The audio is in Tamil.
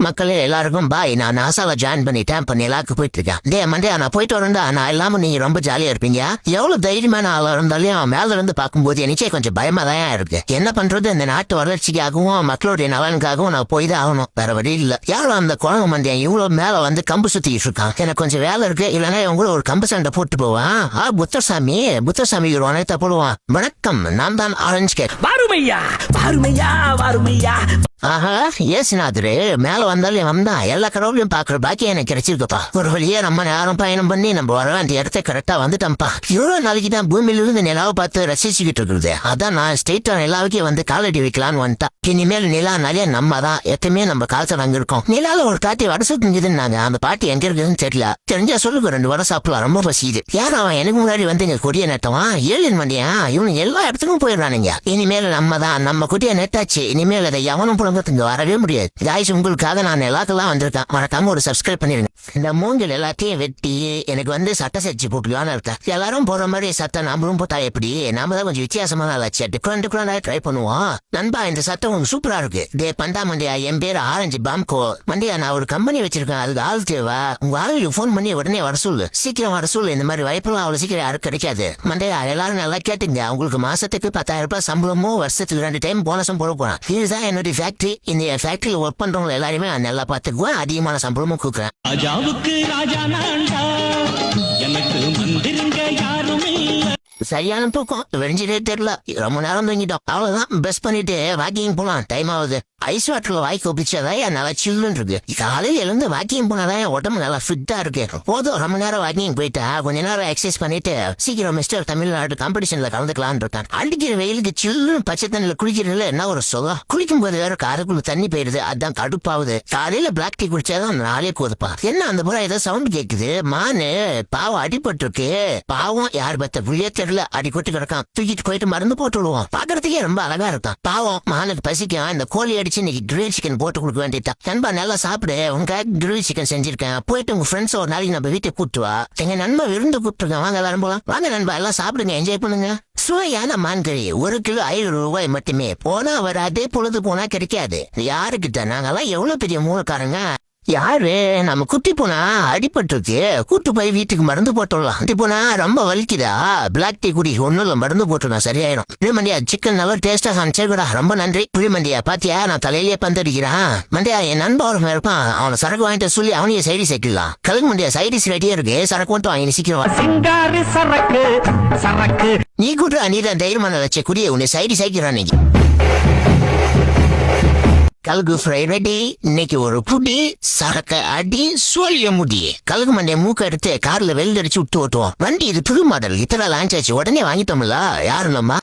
மக்களே எல்லாருக்கும் பாய். நான் நாசால ஜாயின் பண்ணிட்டேன். இப்ப நிலாக்கு போயிட்டு இருக்கேன். டே மண்டே நான் போயிட்டு வரேன்டா. நான் இல்லாம நீங்க ரொம்ப ஜாலியா இருப்பீங்க. எவ்வளவு தைரியமான ஆளா இருந்தாலும் மேல இருந்து பார்க்கும்போது எனக்கே கொஞ்சம் பயமா தான் இருக்கு. என்ன பண்றது, இந்த நாட்டு வளர்ச்சிக்காகவும் மக்களுடைய நலனுக்காகவும் நான் போய் தான் ஆகணும். வேற வழி இல்ல. யாரும் அந்த குழந்தை மண்டியன் இவ்வளவு மேல வந்து கம்பு சுத்திட்டு இருக்கான். எனக்கு கொஞ்சம் வேலை இருக்கு. இல்லைன்னா இவங்க ஒரு கம்பு சண்டை போட்டு போவான். புத்தசாமி ஒரு அனைத்த போடுவான். வணக்கம், நான் தான் ஆரஞ்சு கேக். ஆஹா, ஏசுநாதரு மேல வந்தாலும் வந்தா எல்லா கடவுளையும் பாக்குற பாக்கி எனக்கு கிடைச்சிருக்கப்பா. ஒரு வழியா நம்ம நேரம் பயணம் பண்ணி நம்ம வர வேண்டிய இடத்த கரெக்டா வந்துட்டோம்ப்பா. இவ்வளவு நாளைக்கு தான் பூமியில இருந்து நிலாவை பார்த்து ரசிச்சுக்கிட்டு இருக்குது. அதான் நான் ஸ்ட்ரெயிட்டா நிலாவுக்கே வந்து காலடி வைக்கலான்னு வந்துட்டா. இனிமேல் நிலா நிறைய நம்ம தான் எப்பவுமே நம்ம காலத்துல அங்க இருக்கோம். நிலால ஒரு காட்டி வடசு செஞ்சுதுன்னாங்க. அந்த பாட்டி எங்க இருக்குதுன்னு தெரியல. தெரிஞ்சா சொல்லுங்க, 2 வடை சாப்பிடலாம். ரொம்ப பசியுது. யார் அவன் எனக்கு முன்னாடி வந்து இங்க கொடிய நட்டவான்? ஏழியன் வண்டியா? இவனு எல்லா இடத்துக்கும் போயிடுறானுங்க. இனிமேல் நம்ம தான் நம்ம கொடிய நெட்டாச்சு. இனிமேல் அதை எவனும் இங்க வரவே முடியாது. காய்ஸ், உங்களுக்காக நான் எல்லாக்கெல்லாம் வந்திருக்கேன். மறக்காம ஒரு சப்ஸ்கிரைப் பண்ணிருங்க. இந்த மூங்கில் எல்லாத்தையும் வெட்டி எனக்கு வந்து சட்டை செஞ்சு போட்டுலான்னு இருக்கேன். எல்லாரும் போற மாதிரி சட்டை நம்மளும் போட்டா எப்படி? நாம தான் கொஞ்சம் வித்தியாசமான டிஃபரெண்டா ட்ரை பண்ணுவோம். நண்பா, இந்த சட்டை உங்களுக்கு சூப்பரா இருக்கு. டே பண்டா மண்டியா, என் பேரு ஆரஞ்சு பாம்கோ. மண்டியா, நான் ஒரு கம்பெனி வச்சிருக்கேன். அதுக்கு ஆள் தேவா. உங்க ஆளுக்கு போன் பண்ணி உடனே வர சொல்லு. சீக்கிரம் வர சொல்லு. இந்த மாதிரி வாய்ப்பெல்லாம் அவ்வளவு சீக்கிரம் யாரும் கிடைக்காது. மண்டையா, எல்லாரும் நல்லா கேட்டுங்க. உங்களுக்கு மாசத்துக்கு 10,000 ரூபாய் சம்பளமும் வருஷத்துக்கு 2 டைம் போனஸும் போட போறேன். இதுதான் என்னுடைய ஃபேக்டரி. இந்த ஃபேக்டரியில ஒர்க் பண்றவங்க எல்லாருமே நான் நல்லா பாத்துக்குவேன். அதிகமான சம்பளமும் கொடுக்குறேன். சரியான தூக்கம் வெறிஞ்சிட்டே தெரியல. ரொம்ப நேரம் தூங்கிட்டோம். அவ்வளவுதான். பெஸ்ட் பண்ணிட்டு வாக்கிங் போலாம். டைம் ஆகுது. ஐஸ் வாட்டர்ல வாய்க்கு ஒப்பிச்சாதான் நல்லா சில்லுன்னு இருக்கு. காலையில எழுந்து வாக்கிங் போனாதான் என் உடம்பு நல்லா ஃபிட்டா இருக்கு. போதும், ரொம்ப நேரம் வாக்கிங் போயிட்டா கொஞ்ச நேரம் எக்ஸசைஸ் பண்ணிட்டு சீக்கிரம் மிஸ்டர் தமிழ்நாடு காம்படிஷன்ல கலந்துக்கலான்னு இருக்கான். அடிக்கிற வெயிலுக்கு சில்லுன்னு பச்சை தண்ணியில குளிக்கிறதுல என்ன ஒரு சுகம். குளிக்கும் போது வேற காருக்குள்ள தண்ணி போயிருது. அதான் கடுப்பாகுது. காலையில பிளாக் டீ குடிச்சாதான் நாளே கோதுப்பா. என்ன அந்த புறம் ஏதோ சவுண்ட் கேக்குது? மானு பாவம் அடிபட்டு இருக்கு. பாவம் யார் பத்த புளிய தெரியல. அடி கொட்டு கிடக்கான். தூக்கிட்டு போயிட்டு மருந்து போட்டு விடுவோம். பாக்குறதுக்கே ரொம்ப அழகா இருக்கான். பாவம் மானுக்கு பசிக்கும். இந்த கோழி அடிச்சு இன்னைக்கு கிரில் சிக்கன் போட்டு கொடுக்க வேண்டியதா. நண்பா, நல்லா சாப்பிடு. உனக்காக கிரில் சிக்கன் செஞ்சிருக்கேன். போயிட்டு உங்க ஃப்ரெண்ட்ஸ் ஒரு நாளைக்கு நம்ம வீட்டை கூப்பிட்டு வா. எங்க நண்பா விருந்து கூப்பிட்டுருக்கேன். வாங்க எல்லாரும் போலாம். வாங்க நண்பா, எல்லாம் சாப்பிடுங்க, என்ஜாய் பண்ணுங்க. சுவையான மான்கறி 1 கிலோ 500 ரூபாய் மட்டுமே. போனா வராது, பொழுது போனா கிடைக்காது. யாருக்கிட்ட? நாங்கெல்லாம் எவ்வளவு பெரிய மூலக்காரங்க. யாரு? நம்ம குட்டி போனா அடிபட்டுருக்கு. கூட்டு போய் வீட்டுக்கு மருந்து போட்டுடலாம். குட்டி போனா ரொம்ப வலிக்குதா? பிளாக் டீ குடி. ஒன்னும் இல்ல, மருந்து போட்டுலாம் சரியாயிடும். புளிமண்டியா, சிக்கன் நல்லா டேஸ்டா சமைச்சா ரொம்ப நன்றி. புளிமண்டியா, பாத்தியா நான் தலையிலேயே பந்தடிக்கிறான். மண்டியா, என் நண்பா ஒரு இருப்பான். அவனை சரக்கு வாங்கிட்டு சொல்லி அவனையே சைடி சேர்க்கலாம். கலக்கு மண்டியா, சைடிஸ் ரெடியா இருக்கு. சரக்கு மட்டும் வாங்கி சீக்கிரம். நீ கூட நீதான் தைரியமான வச்ச குடிய உன்னை சைடி சேர்க்கிறான். நீங்க கல்கு ஃப்ரை ரெடி. இன்னைக்கு ஒரு புடி சரக்க அடி சோழிய முடி. கல்கு மண்டே மூக்க எடுத்து கார்ல வெள்ளடிச்சு விட்டு ஓட்டுவோம். வண்டி இது புது மாடல். இத்தனை லான்ச் ஆச்சு. உடனே வாங்கிட்டோம்ல. யாரு நம்ம